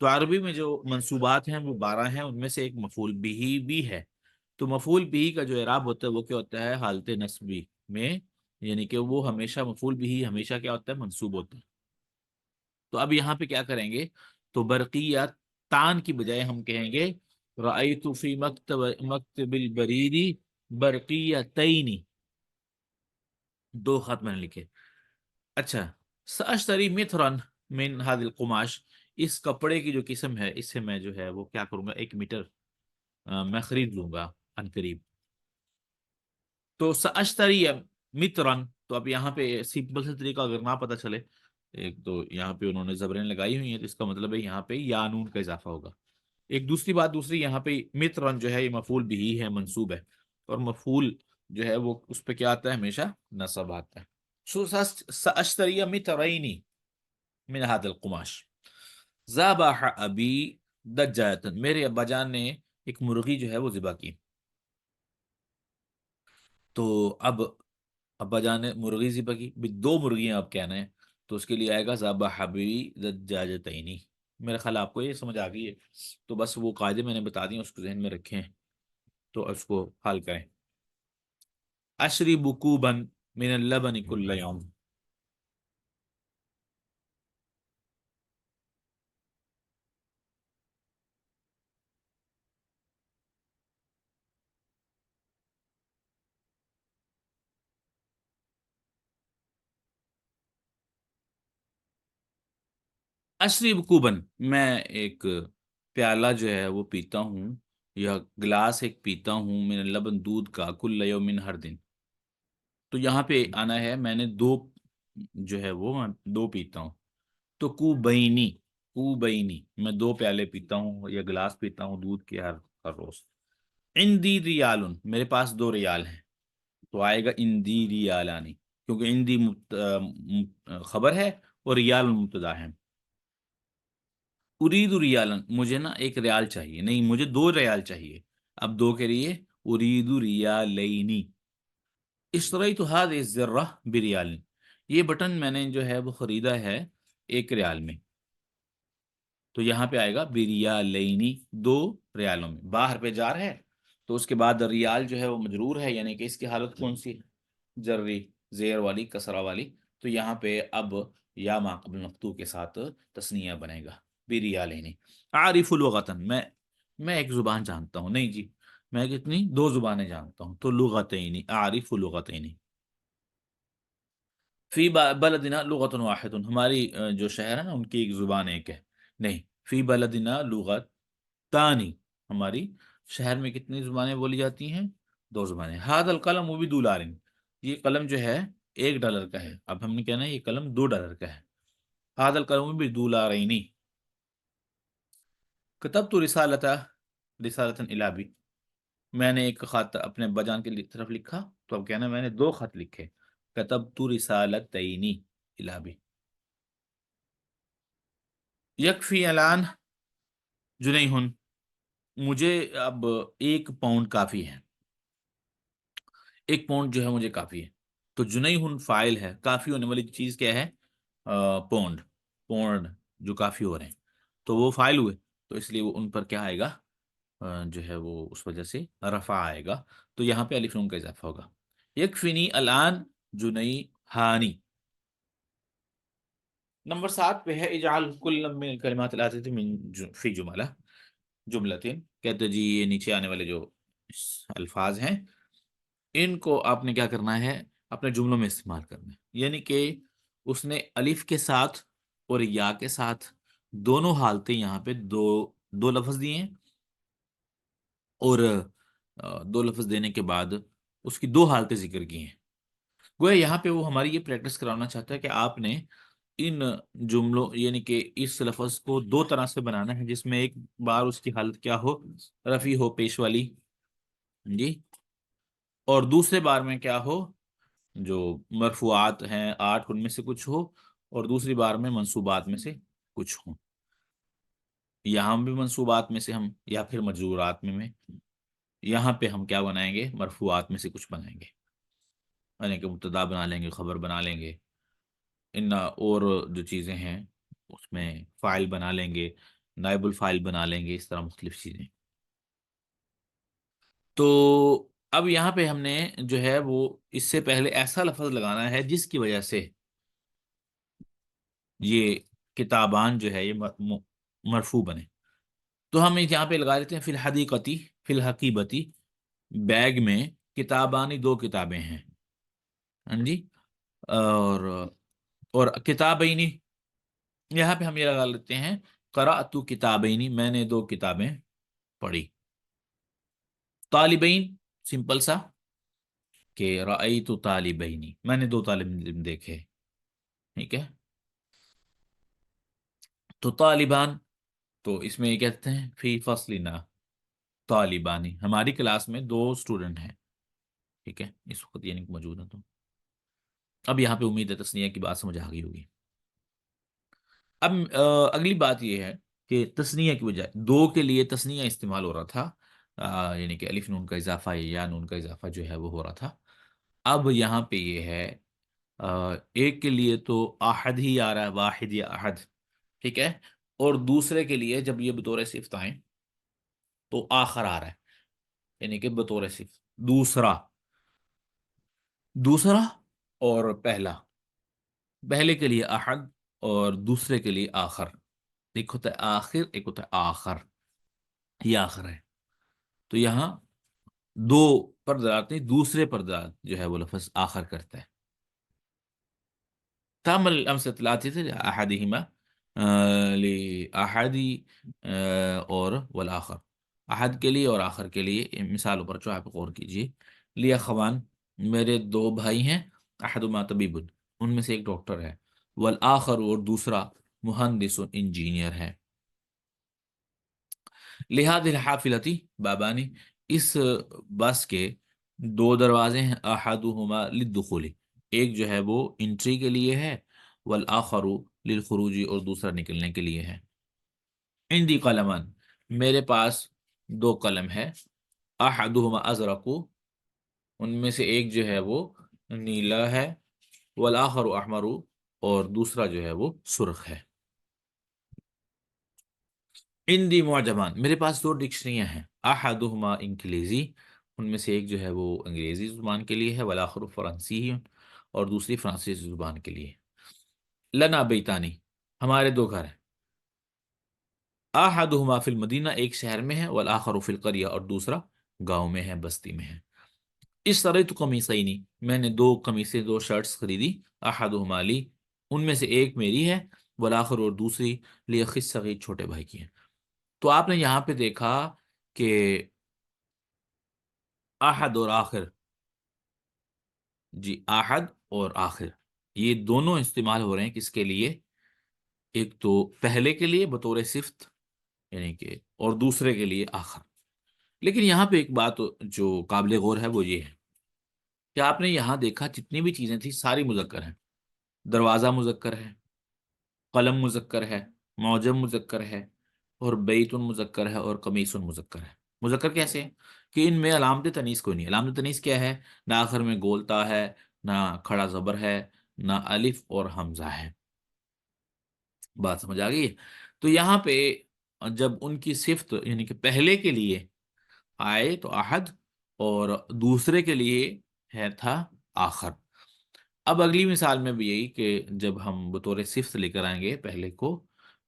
تو عربی میں جو منصوبات ہیں وہ 12 ہیں، ان میں سے ایک مفعول بھی ہے۔ تو مفعول بھی کا جو اعراب ہوتا ہے وہ کیا ہوتا ہے حالت نصبی میں، یعنی کہ وہ ہمیشہ مفعول بھی ہمیشہ کیا ہوتا ہے منصوب ہوتا ہے۔ تو اب یہاں پہ کیا کریں گے، تو برقیہ تان کی بجائے ہم کہیں گے رأیت فی مکتب البریدی برقیتین، دو خط میں نے لکھے۔ اچھا، ساشتری مترن من هذا القماش، اس کپڑے کی جو قسم ہے اس سے میں جو ہے وہ کیا کروں گا، 1 میٹر میں خرید لوں گا ان قریب۔ تو ساشتری مترن، تو اب یہاں پہ سمپل سے طریقہ اگر نہ پتہ چلے، ایک تو یہاں پہ انہوں نے زبریں لگائی ہوئی ہیں تو اس کا مطلب ہے یہاں پہ یا نون کا اضافہ ہوگا۔ ایک دوسری بات، دوسری یہاں پہ مترن جو ہے یہ مفعول بھی ہے، منصوب ہے، اور مفعول جو ہے وہ اس پہ کیا آتا ہے ہمیشہ نصب آتا ہے۔ ساشتری مترین من هذا القماش، ذبح ابی دجاجۃ، میرے ابا جان نے ایک مرغی جو ہے وہ ذبح کی۔ تو اب ابا جان نے مرغی ذبح کی، بھی 2 مرغیاں اب کہنا ہے، تو اس کے لیے آئے گا ذبح ابی دجاجتین۔ میرے خیال آپ کو یہ سمجھ آ گئی ہے، تو بس وہ قاعدے میں نے بتا دیے، اس کو ذہن میں رکھیں تو اس کو حل کریں۔ اشرب کوبا من اللبن کل یوم، اشرب کوبن، میں ایک پیالہ جو ہے وہ پیتا ہوں، یا گلاس ایک پیتا ہوں، من اللبن دودھ کا، کل یوم ہر دن۔ تو یہاں پہ آنا ہے میں نے دو جو ہے وہ میں 2 پیتا ہوں، تو کو بینی میں 2 پیالے پیتا ہوں یا گلاس پیتا ہوں دودھ کے ہر روز۔ اندی ریالن، میرے پاس 2 ریال ہیں، تو آئے گا اندی ریالانی، کیونکہ اندی خبر ہے اور ریال مبتدا ہے۔ ارید ریالن، مجھے نا 1 ریال چاہیے، نہیں مجھے 2 ریال چاہیے، اب 2 کے لیے ارید ریالینی۔ اشتریت هذه الذرة بریال، یہ بٹن میں نے جو ہے وہ خریدا ہے 1 ریال میں، تو یہاں پہ آئے گا بریالینی، 2 ریالوں میں، باہر پہ جار ہے تو اس کے بعد ریال جو ہے وہ مجرور ہے، یعنی کہ اس کی حالت کون سی، جری، زیر والی، کسرہ والی، تو یہاں پہ اب یا ما قبل مفتوح کے ساتھ تثنیہ بنے گا بریالینی۔ عارف لغتن، میں ایک زبان جانتا ہوں، نہیں جی میں کتنی 2 زبانیں جانتا ہوں، تو لغتین، عارف لغتین۔ فی بلدنا لغت واحد، ہماری جو شہر ہے نا ان کی ایک زبان ایک ہے، نہیں، فی بلدنا لغت تانی، ہماری شہر میں کتنی زبانیں بولی جاتی ہیں، 2 زبانیں۔ ہاد القلم وہ بھی دولارن، یہ قلم جو ہے $1 کا ہے، اب ہم نے کہنا ہے یہ قلم $2 کا ہے۔ ہاد القلم بھی دولارینی۔ کتبت رسالتا الابی، میں نے ایک خط اپنے بجان کی طرف لکھا، تو اب کہنا ہے میں نے 2 خط لکھے، کتبت رسالتینی الابی۔ یکفی الان جنیہن، مجھے اب 1 پاؤنڈ کافی ہے، 1 پاؤنڈ جو ہے مجھے کافی ہے، تو جنیہن فائل ہے، کافی ہونے والی چیز کیا ہے، پاؤنڈ، پاؤنڈ جو کافی ہو رہے ہیں، تو وہ فائل ہوئے، تو اس لیے وہ ان پر کیا آئے گا، جو ہے وہ اس وجہ سے رفع آئے گا، تو یہاں پہ الف نون کا اضافہ ہوگا۔ یکفینی الان جنیہانی۔ نمبر 7 پہ ہے اجعل کل من الکلمات الاتیہ فی جملتین، کہتے جی یہ نیچے آنے والے جو الفاظ ہیں ان کو آپ نے کیا کرنا ہے اپنے جملوں میں استعمال کرنا ہے، یعنی کہ اس نے الف کے ساتھ اور یا کے ساتھ دونوں حالتیں یہاں پہ دو لفظ دیے ہیں، اور 2 لفظ دینے کے بعد اس کی 2 حالتیں ذکر کی ہیں۔ گویا یہاں پہ وہ ہماری یہ پریکٹس کرانا چاہتا ہے کہ آپ نے ان جملوں یعنی کہ اس لفظ کو 2 طرح سے بنانا ہے، جس میں ایک بار اس کی حالت کیا ہو، رفع ہو، پیش والی جی، اور دوسرے بار میں کیا ہو، جو مرفوعات ہیں 8 ان میں سے کچھ ہو، اور دوسری بار میں منصوبات میں سے کچھ ہوں، یہاں بھی منصوبات میں سے ہم، یا پھر مجرورات میں یہاں پہ ہم کیا بنائیں گے، مرفوعات میں سے کچھ بنائیں گے، یعنی کہ مبتدا بنا لیں گے، خبر بنا لیں گے، ان اور جو چیزیں ہیں اس میں فاعل بنا لیں گے، نائب الفاعل بنا لیںگے، اس طرح مختلف چیزیں۔ تو اب یہاں پہ ہم نے جو ہے وہ اس سے پہلے ایسا لفظ لگانا ہے جس کی وجہ سے یہ کتابان جو ہے یہ مرفوع بنے۔ تو ہم یہاں پہ لگا لیتے ہیں فی الحدیقتی، فی الحقیبتی، بیگ میں کتابانی، دو کتابیں ہیں، ہاں جی، اور کتابینی، یہاں پہ ہم یہ لگا لیتے ہیں قرأت کتابینی، میں نے دو کتابیں پڑھی۔ طالبین، سمپل سا کہ رأیت طالبینی، میں نے دو طالب علم دیکھے، ٹھیک ہے۔ تو طالبان، تو اس میں یہ کہتے ہیں فی فصلنا طالبانی، ہماری کلاس میں دو اسٹوڈنٹ ہیں، ٹھیک ہے، اس وقت یعنی کہ موجود ہیں۔ تو اب یہاں پہ امید ہے تسنیہ کی بات سمجھ آ گئی ہوگی۔ اب اگلی بات یہ ہے کہ تسنیہ کی بجائے دو کے لیے تسنیہ استعمال ہو رہا تھا، یعنی کہ الف نون کا اضافہ یا نون کا اضافہ جو ہے وہ ہو رہا تھا۔ اب یہاں پہ یہ ہے ایک کے لیے تو احد ہی آ رہا ہے، واحد یا احد، ٹھیک ہے، اور دوسرے کے لیے جب یہ بطور صفت آئیں تو آخر آ رہا ہے، یعنی کہ بطور صفت دوسرا، دوسرا اور پہلا، پہلے کے لیے احد اور دوسرے کے لیے آخر، ایک ہوتا ہے آخر، ایک ہوتا ہے آخر، یہ آخر ہے۔ تو یہاں دو پر دلالت نہیں، دوسرے پر دلالت جو ہے وہ لفظ آخر کرتا ہے۔ تعمل الأمثلة الآتية أحدهما لأحدی اور والآخر، احد کے لیے اور آخر کے لیے مثالوں پر جو آپ غور کیجیے۔ لیا خوان، میرے دو بھائی ہیں، احدہما طبیب، ان میں سے ایک ڈاکٹر ہے، والآخر اور دوسرا مہندس انجینئر ہے۔ لہذ الحافلتی بابانی، اس بس کے دو دروازے ہیں، احدہما للدخول، ایک جو ہے وہ انٹری کے لیے ہے، والآخر للخروج اور دوسرا نکلنے کے لیے ہے۔ عندی قلمان، میرے پاس دو قلم ہے، احدہما ازرق، ان میں سے ایک جو ہے وہ نیلا ہے، والآخر احمر، اور دوسرا جو ہے وہ سرخ ہے۔ عندی معجمان، میرے پاس دو ڈکشنریاں ہیں، احدہما انگلیزی، ان میں سے ایک جو ہے وہ انگریزی زبان کے لیے ہے، والآخر فرانسی، اور دوسری فرانسیسی زبان کے لیے۔ لنا بیتانی، ہمارے دو گھر ہیں، احدہما فی المدینہ، ایک شہر میں ہے، والآخر فی القریہ، اور دوسرا گاؤں میں ہے، بستی میں ہے۔ اشتریت قمیصین، میں نے دو قمیصیں، دو شرٹس خریدی، احدہما لی، ان میں سے ایک میری ہے، والآخر اور دوسری لاخی الصغیر، چھوٹے بھائی کی ہے۔ تو آپ نے یہاں پہ دیکھا کہ احد اور آخر، جی احد اور آخر، یہ دونوں استعمال ہو رہے ہیں کس کے لیے؟ ایک تو پہلے کے لیے بطور صفت، یعنی کہ، اور دوسرے کے لیے آخر۔ لیکن یہاں پہ ایک بات جو قابل غور ہے وہ یہ ہے کہ آپ نے یہاں دیکھا جتنی بھی چیزیں تھیں ساری مذکر ہیں، دروازہ مذکر ہے، قلم مذکر ہے، معجم مذکر ہے، اور بیت مذکر ہے، اور قمیص مذکر ہے۔ مذکر کیسے ہیں؟ کہ ان میں علامت تنیث کوئی نہیں۔ علامت تنیث کیا ہے؟ نہ آخر میں گولتا ہے، نہ کھڑا زبر ہے، نہ الف اور حمزہ ہے۔ بات سمجھ آ گئی ہے؟ تو یہاں پہ جب ان کی صفت یعنی کہ پہلے کے لیے آئے تو احد، اور دوسرے کے لیے ہے تھا آخر۔ اب اگلی مثال میں بھی یہی کہ جب ہم بطور صفت لے کر آئیں گے پہلے کو،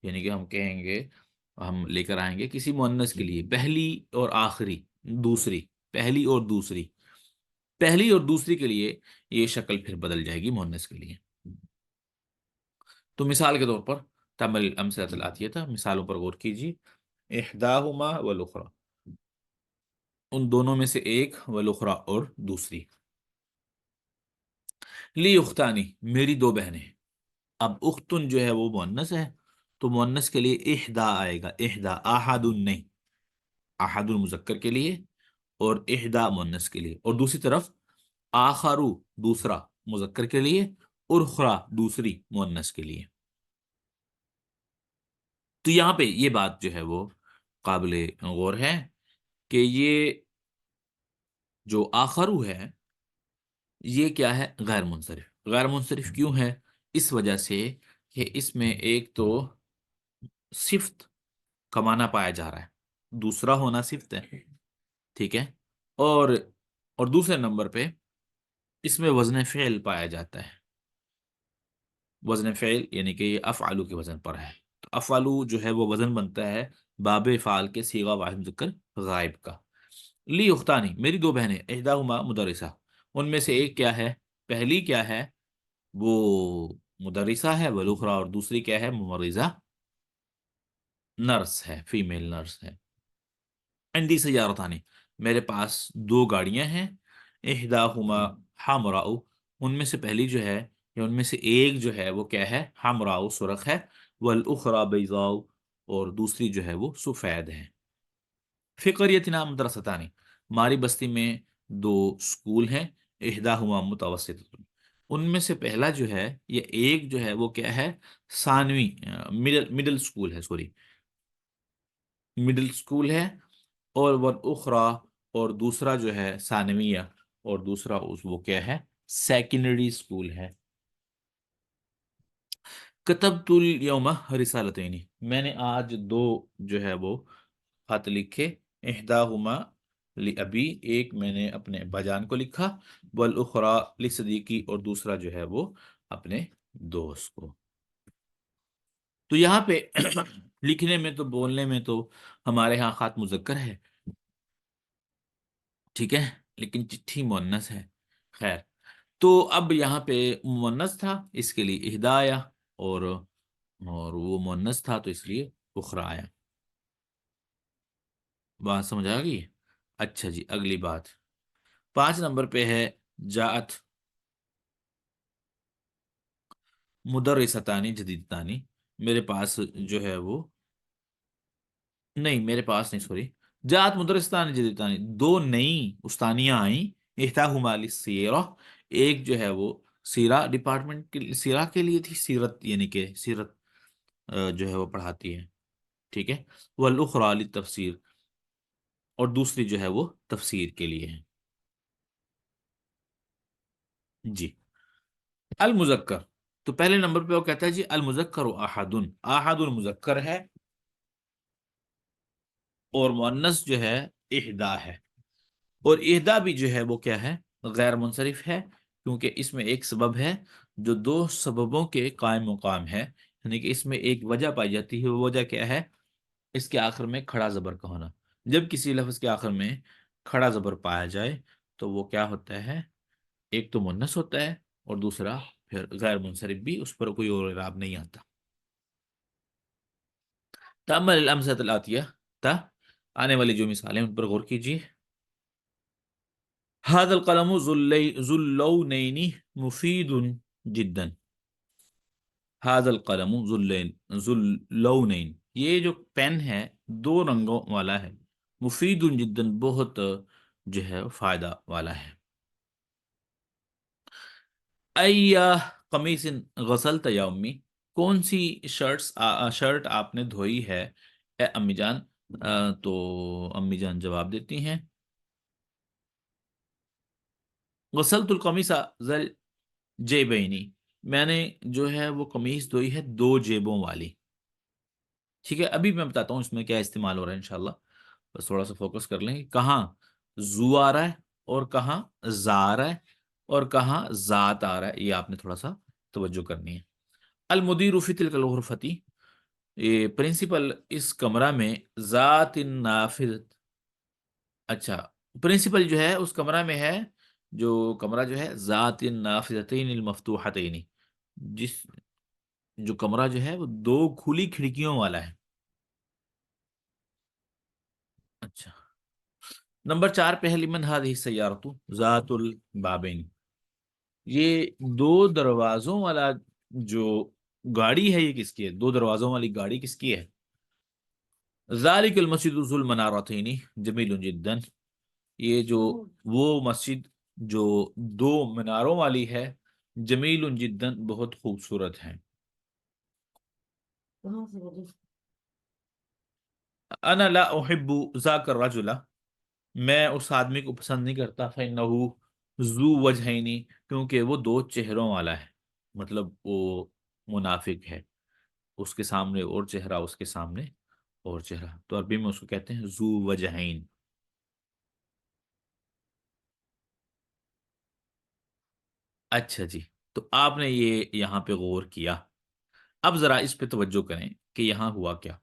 یعنی کہ ہم کہیں گے، ہم لے کر آئیں گے کسی مؤنث کے لیے پہلی اور آخری، دوسری، پہلی اور دوسری، پہلی اور دوسری کے لیے یہ شکل پھر بدل جائے گی مؤنث کے لیے۔ تو مثال کے طور پر تعمل الامثلۃ الآتیہ تھا، مثالوں پر غور کیجیے۔ احداہما والاخری، ان دونوں میں سے ایک، والاخری اور دوسری۔ لی اختانی، میری دو بہنیں ہیں۔ اب اختن جو ہے وہ مؤنث ہے، تو مؤنث کے لیے احدا آئے گا، احدا، احد نہیں، احد المذکر کے لیے اور احدا مؤنث کے لیے، اور دوسری طرف آخرو دوسرا مذکر کے لیے، اخرى دوسری مؤنث کے لیے۔ تو یہاں پہ یہ بات جو ہے وہ قابل غور ہے کہ یہ جو آخرو ہے یہ کیا ہے؟ غیر منصرف۔ غیر منصرف کیوں ہے؟ اس وجہ سے کہ اس میں ایک تو صفت کمانا پایا جا رہا ہے، دوسرا ہونا صفت ہے، ٹھیک ہے، اور دوسرے نمبر پہ اس میں وزن فعل پایا جاتا ہے، وزن فعل یعنی کہ یہ افعلو کے وزن پر ہے، تو افعلو جو ہے وہ وزن بنتا ہے باب فعال کے صیغہ واحد مذکر غائب کا۔ لی اختانی، میری دو بہنیں، احداہما مدرسہ، ان میں سے ایک کیا ہے، پہلی کیا ہے، وہ مدرسہ ہے، والاخری اور دوسری کیا ہے، ممرضہ، نرس ہے، فیمیل نرس ہے۔ عندی سیارتانی، میرے پاس دو گاڑیاں ہیں، احداہما حمراء، ان میں سے پہلی جو ہے یا ان میں سے ایک جو ہے وہ کیا ہے، حمراء سرخ ہے، والاخری بیضاء اور دوسری جو ہے وہ سفید ہے۔ فی قریتنا مدرستانی، ہماری بستی میں دو سکول ہیں، احداہما متوسط، ان میں سے پہلا جو ہے یا ایک جو ہے وہ کیا ہے، ثانوی، مڈل سکول ہے، سوری مڈل سکول ہے، اور والاخری اور دوسرا جو ہے ثانویہ، اور دوسرا وہ کیا ہے، سیکنڈری سکول ہے۔ کتبت الیوم رسالتین، میں نے آج دو جو ہے وہ خط لکھے، احداہما لابی، ایک میں نے اپنے ابا جان کو لکھا، والاخری لصدیقی اور دوسرا جو ہے وہ اپنے دوست کو۔ تو یہاں پہ لکھنے میں تو بولنے میں تو ہمارے ہاں خط مذکر ہے، ٹھیک ہے، لیکن چٹھی مؤنث ہے، خیر، تو اب یہاں پہ مؤنث تھا اس کے لیے احدا آیا، اور وہ مؤنث تھا تو اس لیے اخری آیا۔ بات سمجھ آ گئی؟ اچھا جی، اگلی بات 5 نمبر پہ ہے، جاءت مدرستانی جدیدتانی، میرے پاس جو ہے وہ، نہیں میرے پاس نہیں، سوری، جاءت مدرستانی جدیدتانی، دو نئی استانیاں آئیں، احداہما للسیرہ، ایک جو ہے وہ سیرہ ڈپارٹمنٹ کے، سیرہ کے لیے تھی، سیرت یعنی کہ سیرت جو ہے وہ پڑھاتی ہے، ٹھیک ہے، والاخری للتفسیر اور دوسری جو ہے وہ تفسیر کے لیے ہے۔ جی، المذکر، تو پہلے نمبر پہ وہ کہتا ہے جی المذکر احد، احد المذکر ہے، اور مؤنث جو ہے احدا ہے، اور احدا بھی جو ہے وہ کیا ہے، غیر منصرف ہے، کیونکہ اس میں ایک سبب ہے جو دو سببوں کے قائم مقام ہے، یعنی کہ اس میں ایک وجہ پائی جاتی ہے، وہ وجہ کیا ہے، اس کے آخر میں کھڑا زبر کا ہونا، جب کسی لفظ کے آخر میں کھڑا زبر پایا جائے تو وہ کیا ہوتا ہے، ایک تو مؤنث ہوتا ہے، اور دوسرا پھر غیر منصرف بھی، اس پر کوئی اور اعراب نہیں آتا۔ تأمل الامثلة الآتیہ، تا آنے والی جو مثالیں ان پر غور کیجیے۔ هذا القلم ذو اللونین مفید جدا، هذا القلم ذو اللونین، یہ جو پین ہے دو رنگوں والا ہے، مفید جدا بہت جو ہے فائدہ والا ہے۔ ای قمیص غسلت یا امی، کون سی شرٹ آپ نے دھوئی ہے اے امی جان، تو امی جان جواب دیتی ہیں، غسلت القمیص ذل جیبینی، میں نے جو ہے وہ قمیص دھوئی ہے دو جیبوں والی، ٹھیک ہے، ابھی میں بتاتا ہوں اس میں کیا استعمال ہو رہا ہے انشاءاللہ، بس تھوڑا سا فوکس کر لیں، کہاں زو آ رہا ہے اور کہاں زا آ رہا ہے اور کہاں ذات آ رہا ہے، یہ آپ نے تھوڑا سا توجہ کرنی ہے۔ المدیر فی تلک الغرفۃ، یہ پرنسپل اس کمرہ میں، ذات النافذ، اچھا، پرنسپل جو ہے اس کمرہ میں ہے، جو کمرہ جو ہے ذات النافذتین المفتوحتین، جس جو کمرہ جو ہے وہ دو کھلی کھڑکیوں والا ہے۔ اچھا، نمبر 4 پہ ہے لمن هذه السیارۃ ذات البابین، یہ دو دروازوں والا جو گاڑی ہے یہ کس کی ہے، دو دروازوں والی گاڑی کس کی ہے، ذالک المسجد ذو المنارتین جمیل جدا، یہ جو وہ مسجد جو دو میناروں والی ہے، جمیل جدا بہت خوبصورت ہے۔ انا لا احب ذاک الرجل، میں اس آدمی کو پسند نہیں کرتا، فإنہ ذو وجہین، کیونکہ وہ دو چہروں والا ہے، مطلب وہ منافق ہے، اس کے سامنے اور چہرہ، اس کے سامنے اور چہرہ، تو عربی میں اس کو کہتے ہیں ذو وجہین۔ اچھا جی، تو آپ نے یہ یہاں پہ غور کیا، اب ذرا اس پہ توجہ کریں کہ یہاں ہوا کیا۔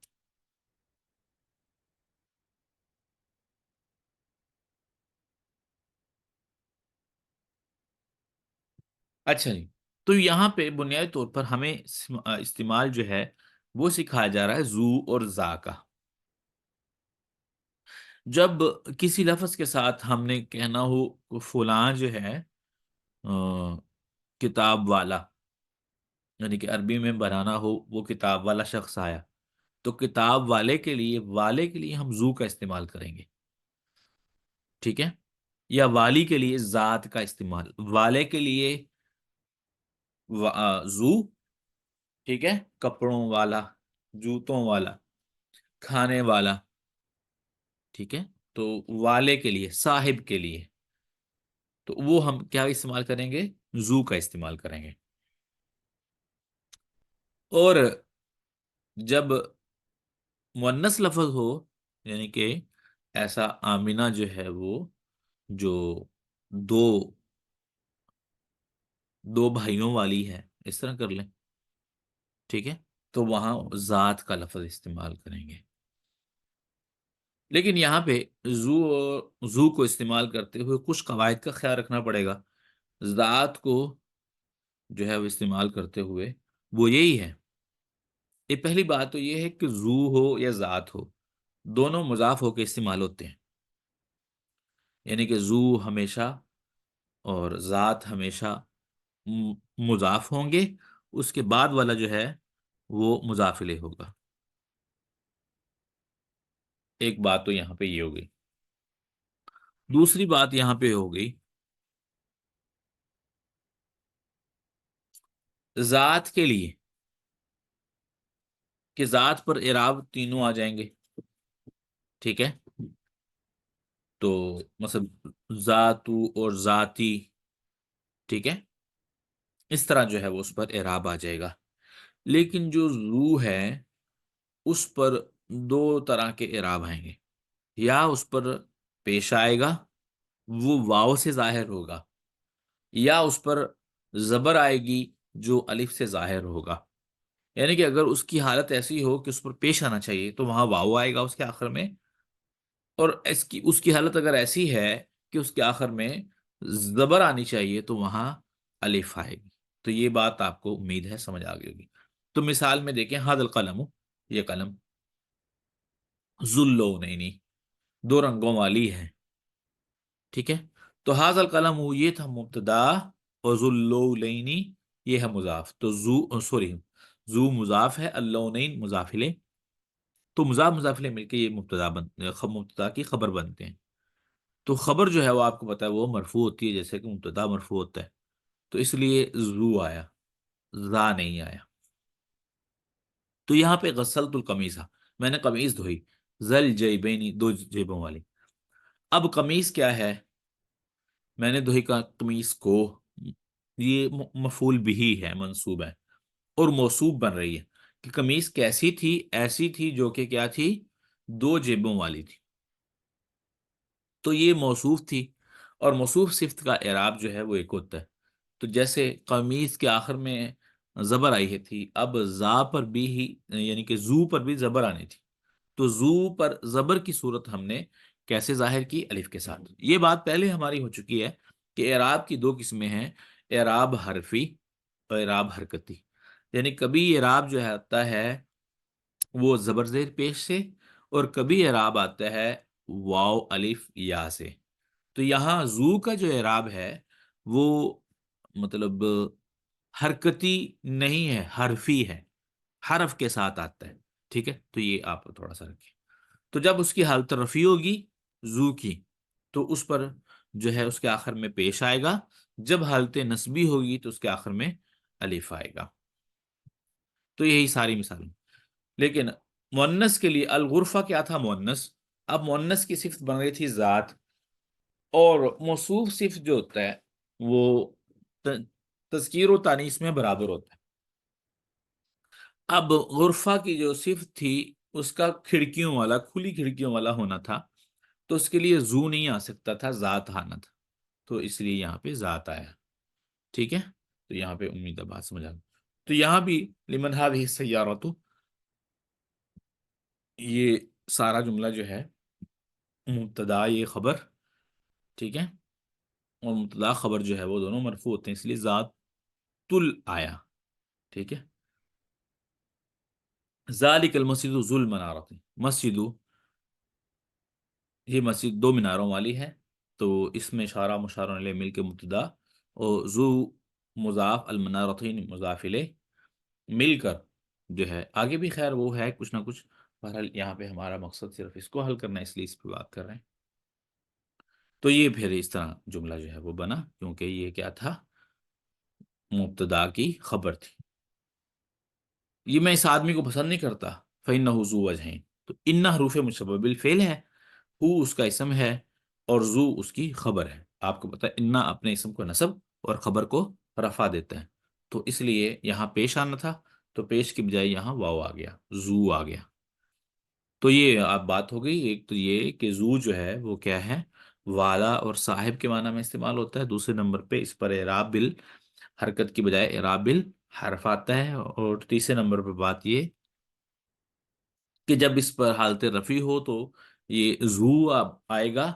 اچھا جی، تو یہاں پہ بنیادی طور پر ہمیں استعمال جو ہے وہ سکھایا جا رہا ہے زو اور زا کا۔ جب کسی لفظ کے ساتھ ہم نے کہنا ہو کہ فلاں جو ہے کتاب والا، یعنی کہ عربی میں بنانا ہو وہ کتاب والا شخص آیا، تو کتاب والے کے لیے ہم زو کا استعمال کریں گے، ٹھیک ہے؟ یا والی کے لیے ذات کا استعمال، والے کے لیے زو، ٹھیک ہے، کپڑوں والا، جوتوں والا، کھانے والا، ٹھیک ہے، تو والے کے لیے، صاحب کے لیے، تو وہ ہم کیا استعمال کریں گے؟ زو کا استعمال کریں گے۔ اور جب مؤنث لفظ ہو، یعنی کہ ایسا آمینہ جو ہے وہ، جو دو دو بھائیوں والی ہے، اس طرح کر لیں، ٹھیک ہے، تو وہاں ذات کا لفظ استعمال کریں گے۔ لیکن یہاں پہ زو کو استعمال کرتے ہوئے کچھ قواعد کا خیال رکھنا پڑے گا۔ ذات کو جو ہے وہ استعمال کرتے ہوئے وہ یہی ہے، یہ پہلی بات تو یہ ہے کہ زو ہو یا ذات ہو، دونوں مضاف ہو کے استعمال ہوتے ہیں، یعنی کہ زو ہمیشہ اور ذات ہمیشہ م- مضاف ہوں گے، اس کے بعد والا جو ہے وہ مضاف الیہ ہوگا۔ ایک بات تو یہاں پہ یہ ہو گئی۔ دوسری بات یہاں پہ ہو گئی، ذات کے لیے کہ ذات پر اعراب تینوں آ جائیں گے، ٹھیک ہے، تو مثلا ذاتو اور ذاتی، ٹھیک ہے، اس طرح جو ہے وہ اس پر اعراب آ جائے گا۔ لیکن جو زو ہے اس پر دو طرح کے اعراب آئیں گے، یا اس پر پیش آئے گا، وہ واو سے ظاہر ہوگا، یا اس پر زبر آئے گی جو الف سے ظاہر ہوگا۔ یعنی کہ اگر اس کی حالت ایسی ہو کہ اس پر پیش آنا چاہیے تو وہاں واو آئے گا اس کے آخر میں، اور اس کی حالت اگر ایسی ہے کہ اس کے آخر میں زبر آنی چاہیے تو وہاں الف آئے گی۔ تو یہ بات آپ کو امید ہے سمجھ آ گئی ہوگی۔ تو مثال میں دیکھیں، ہاد القلم، یہ قلم، ذواللونین، دو رنگوں والی ہے، ٹھیک ہے، تو ہاد القلم یہ تھا مبتدا، اور ذواللونین یہ ہے مضاف، تو زو مضاف ہے، اللونین مضاف الیہ، تو مضاف الیہ مل کے یہ مبتدا کی خبر بنتے ہیں۔ تو خبر جو ہے وہ آپ کو پتا ہے وہ مرفوع ہوتی ہے، جیسے کہ مبتدا مرفوع ہوتا ہے، تو اس لیے زو آیا، زا نہیں آیا۔ تو یہاں پہ غسلت القمیص، میں نے قمیص دھوئی، زل جیبینی، دو جیبوں والی۔ اب قمیص کیا ہے؟ میں نے دھوئی کا قمیص کو، یہ مفعول بھی ہے، منصوب ہے، اور موصوف بن رہی ہے کہ قمیص کیسی تھی؟ ایسی تھی جو کہ کیا تھی؟ دو جیبوں والی تھی، تو یہ موصوف تھی، اور موصوف صفت کا اعراب جو ہے وہ ایک ہوتا ہے۔ تو جیسے قمیص کے آخر میں زبر آئی ہے تھی، اب زا پر بھی ہی، یعنی کہ زو پر بھی زبر آنی تھی، تو زو پر زبر کی صورت ہم نے کیسے ظاہر کی؟ الف کے ساتھ۔ یہ بات پہلے ہماری ہو چکی ہے کہ اعراب کی دو قسمیں ہیں، اعراب حرفی اور اعراب حرکتی، یعنی کبھی اعراب جو ہے آتا ہے وہ زبر زیر پیش سے، اور کبھی اعراب آتا ہے واو الف یا سے۔ تو یہاں زو کا جو اعراب ہے وہ مطلب حرکتی نہیں ہے، حرفی ہے، حرف کے ساتھ آتا ہے، ٹھیک ہے، تو یہ آپ تھوڑا سا رکھیں۔ تو جب اس کی حالت رفیع ہوگی زو کی، تو اس پر جو ہے اس کے آخر میں پیش آئے گا، جب حالت نسبی ہوگی تو اس کے آخر میں الف آئے گا۔ تو یہی ساری مثالیں۔ لیکن مؤنث کے لیے الغرفہ کیا تھا؟ مؤنث، اب مؤنث کی صفت بن رہی تھی ذات، اور موصوف صفت جو ہوتا ہے وہ تذکیر و تانیث میں برابر ہوتا ہے۔ اب غرفہ کی جو صفت تھی اس کا کھڑکیوں والا، کھلی کھڑکیوں والا ہونا تھا، تو اس کے لیے زو نہیں آ سکتا تھا، ذات آنا تھا، تو اس لیے یہاں پہ ذات آیا. ٹھیک ہے، تو یہاں پہ امید ہے بات سمجھ آ گئی. تو یہاں بھی لمن هذه السیارۃ، یہ سارا جملہ جو ہے مبتدا یہ خبر، ٹھیک ہے، اور مبتدا خبر جو ہے وہ دونوں مرفوع ہوتے ہیں، اس لیے ذات تل آیا. ٹھیک ہے. ذالک المسجد ذو المنارۃ، مسجد، یہ مسجد دو میناروں والی ہے، تو اس میں اشارہ مشار علیہ مل کے مبتدا، اور ذو مضاف، المنارتین مضاف الیہ، مل کر جو ہے آگے بھی خیر وہ ہے کچھ نہ کچھ. بہرحال یہاں پہ ہمارا مقصد صرف اس کو حل کرنا ہے، اس لیے اس پہ بات کر رہے ہیں. تو یہ پھر اس طرح جملہ جو ہے وہ بنا، کیونکہ یہ کیا تھا، مبتدا کی خبر تھی. یہ میں اس آدمی کو پسند نہیں کرتا، فَإِنَّهُ ذُو وَجْهَيْنِ، تو ان حروف مشبہ بالفعل ہے، ہو اس کا اسم ہے، اور ذو اس کی خبر ہے. آپ کو پتا ہے انا اپنے اسم کو نصب اور خبر کو رفع دیتا ہے، تو اس لیے یہاں پیش آنا تھا، تو پیش کی بجائے یہاں واو آ گیا، زو آ گیا. تو یہ آپ بات ہو گئی. ایک تو یہ کہ زو جو ہے وہ کیا ہے، والا اور صاحب کے معنی میں استعمال ہوتا ہے. دوسرے نمبر پہ اس پر اعراب بال حرکت کی بجائے اعراب بال حرف آتا ہے. اور تیسرے نمبر پہ بات یہ کہ جب اس پر حالت رفع ہو تو یہ زو آئے گا،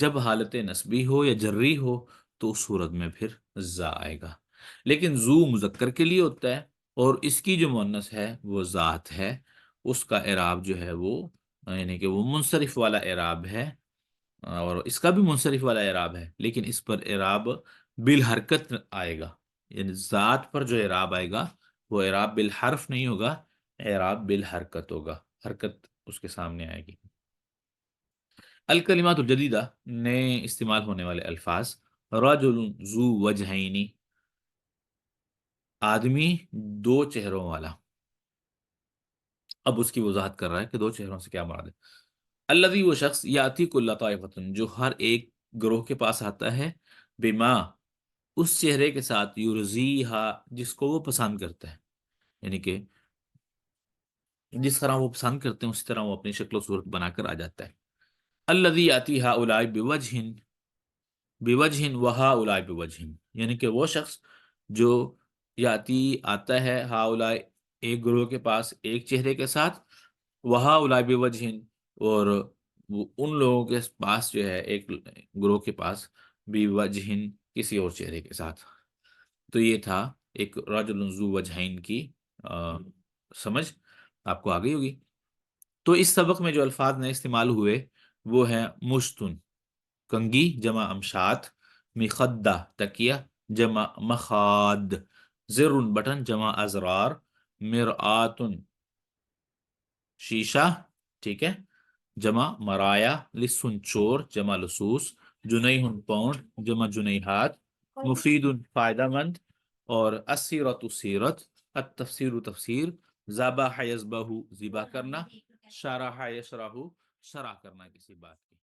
جب حالت نسبی ہو یا جری ہو تو اس صورت میں پھر زا آئے گا. لیکن زو مذکر کے لیے ہوتا ہے، اور اس کی جو مؤنث ہے وہ ذات ہے، اس کا اعراب جو ہے وہ یعنی کہ وہ منصرف والا اعراب ہے، اور اس کا بھی منصرف والا اعراب ہے، لیکن اس پر اعراب بالحرکت آئے گا. یعنی ذات پر جو اعراب آئے گا وہ اعراب بالحرف نہیں ہوگا، اعراب بالحرکت ہوگا، حرکت اس کے سامنے آئے گی. الکلمات الجدیدہ، نئے استعمال ہونے والے الفاظ. رجل ذو وجہین، آدمی دو چہروں والا. اب اس کی وضاحت کر رہا ہے کہ دو چہروں سے کیا مراد ہے. الذی، وہ شخص، یاتی کل طائفۃ، جو ہر ایک گروہ کے پاس آتا ہے، بما، اس چہرے کے ساتھ، یرزیہا، جس کو وہ پسند کرتا ہے، یعنی کہ جس طرح وہ پسند کرتے ہیں اسی طرح وہ اپنی شکل و صورت بنا کر آ جاتا ہے. الذی یاتی ہؤلاء بوجہ، بوجہ وہؤلاء بوجہ، یعنی کہ وہ شخص جو یاتی آتا ہے، ہؤلاء ایک گروہ کے پاس ایک چہرے کے ساتھ، وہؤلاء بوجہ، اور وہ ان لوگوں کے پاس جو ہے ایک گروہ کے پاس، بوجہ، کسی اور چہرے کے ساتھ. تو یہ تھا ایک رجل ذو وجہین کی سمجھ آپ کو آ گئی ہوگی. تو اس سبق میں جو الفاظ نئے استعمال ہوئے وہ ہیں مشتن، کنگھی، جمع امشات، مخدہ، تکیہ، جمع مخاد، زر، بٹن، جمع ازرار، مرآتن، شیشہ، ٹھیک ہے، جمع مرایا، لسن، چور، جمع لصوص، جنیح، پاؤنڈ، جمع جنیحات، مفید، فائدہ مند، اور السیرۃ، سیرت، التفسیر، تفسیر، ذبح یذبح، ذبح کرنا، شرح یشرح، شرح کرنا کسی بات کی.